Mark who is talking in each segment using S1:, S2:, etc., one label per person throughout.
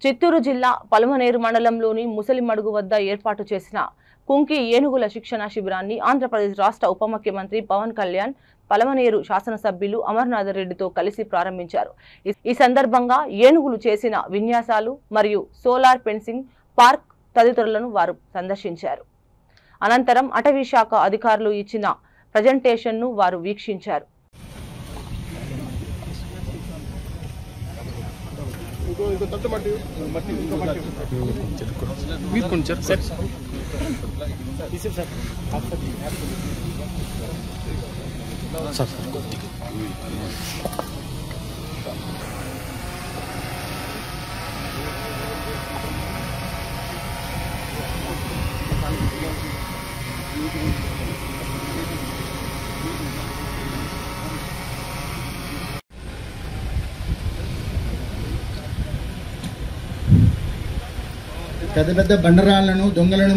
S1: చిత్తూరు జిల్లా పలమనేరు మండలంలోని ముసలిమడుగు వద్ద ఏర్పాటు చేసిన కుంకి ఏనుగుల శిక్షణ శిబిరాన్ని ఆంధ్రప్రదేశ్ రాష్ట్ర ఉప ముఖ్యమంత్రి పవన్ కళ్యాణ్ పలమనేరు శాసనసభ్యులు అమర్నాథ్ రెడ్డితో కలిసి ప్రారంభించారు. ఈ సందర్భంగా ఏనుగులు చేసిన విన్యాసాలు మరియు సోలార్ ఫెన్సింగ్ పార్క్ తదితరులను వారు సందర్శించారు. అనంతరం అటవీ శాఖ అధికారులు ఇచ్చిన ప్రెజెంటేషన్ను వారు వీక్షించారు.
S2: పెద్ద పెద్ద బండరాళ్లను దొంగలను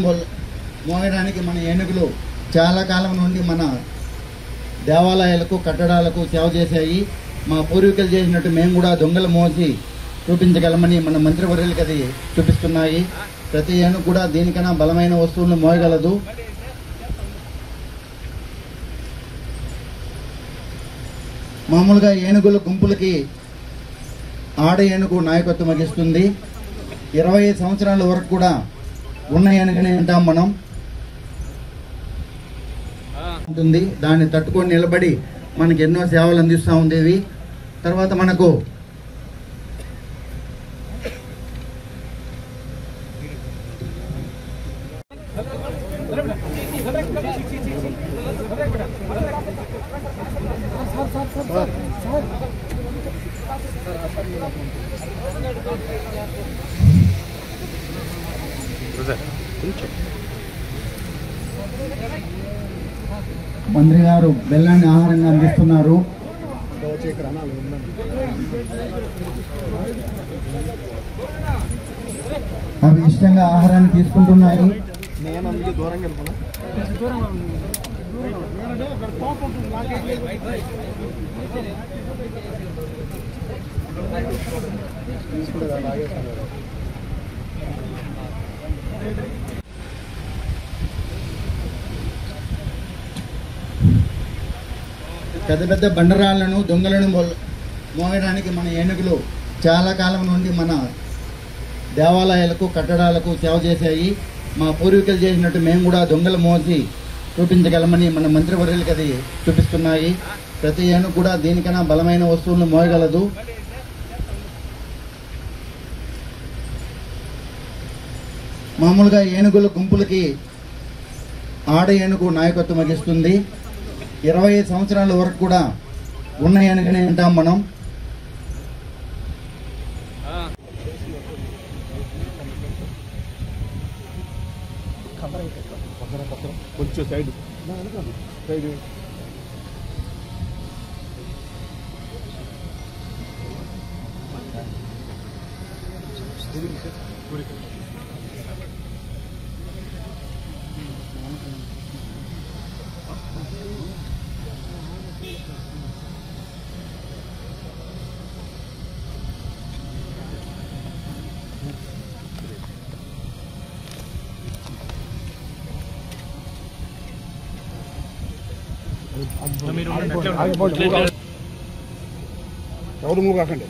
S2: మోయడానికి మన ఏనుగులు చాలా కాలం నుండి మన దేవాలయాలకు కట్టడాలకు సేవ చేశాయి. మా పూర్వీకులు చేసినట్టు మేము కూడా దొంగలు మోసి చూపించగలమని మన మంత్రివర్యులకు అది చూపిస్తున్నాయి. ప్రతి ఏనుగు కూడా దీనికన్నా బలమైన వస్తువులను మోయగలదు. మామూలుగా ఏనుగుల గుంపులకి ఆడ ఏనుగు నాయకత్వం వహిస్తుంది. 25 సంవత్సరాల వరకు కూడా ఉన్న ఏనుగని అంటాం మనం. ఉంటుంది దాన్ని తట్టుకొని నిలబడి మనకి ఎన్నో సేవలు అందిస్తూ ఉండేవి. తర్వాత మనకు మంత్రి గారు బెల్లాన్ని ఆహారంగా అందిస్తున్నారు. అవి ఇష్టంగా ఆహారాన్ని తీసుకుంటున్నాయి. పెద్ద పెద్ద బండరాళ్లను దొంగలను మోయడానికి మన ఏనుగులు చాలా కాలం నుండి మన దేవాలయాలకు కట్టడాలకు సేవ చేశాయి. మా పూర్వీకులు చేసినట్టు మేము కూడా దొంగలు మోసి చూపించగలమని మన మంత్రివర్యులకు అది చూపిస్తున్నాయి. ప్రతి ఏనుగు కూడా దీనికన్నా బలమైన వస్తువులను మోయగలదు. మామూలుగా ఏనుగుల గుంపులకి ఆడ ఏనుగు నాయకత్వం వహిస్తుంది. 25 సంవత్సరాల వరకు కూడా ఉన్న ఏనుగని అంటాం మనం.
S3: కొంచెం సైడ్ ఎవరు మూవ్ కాకండి.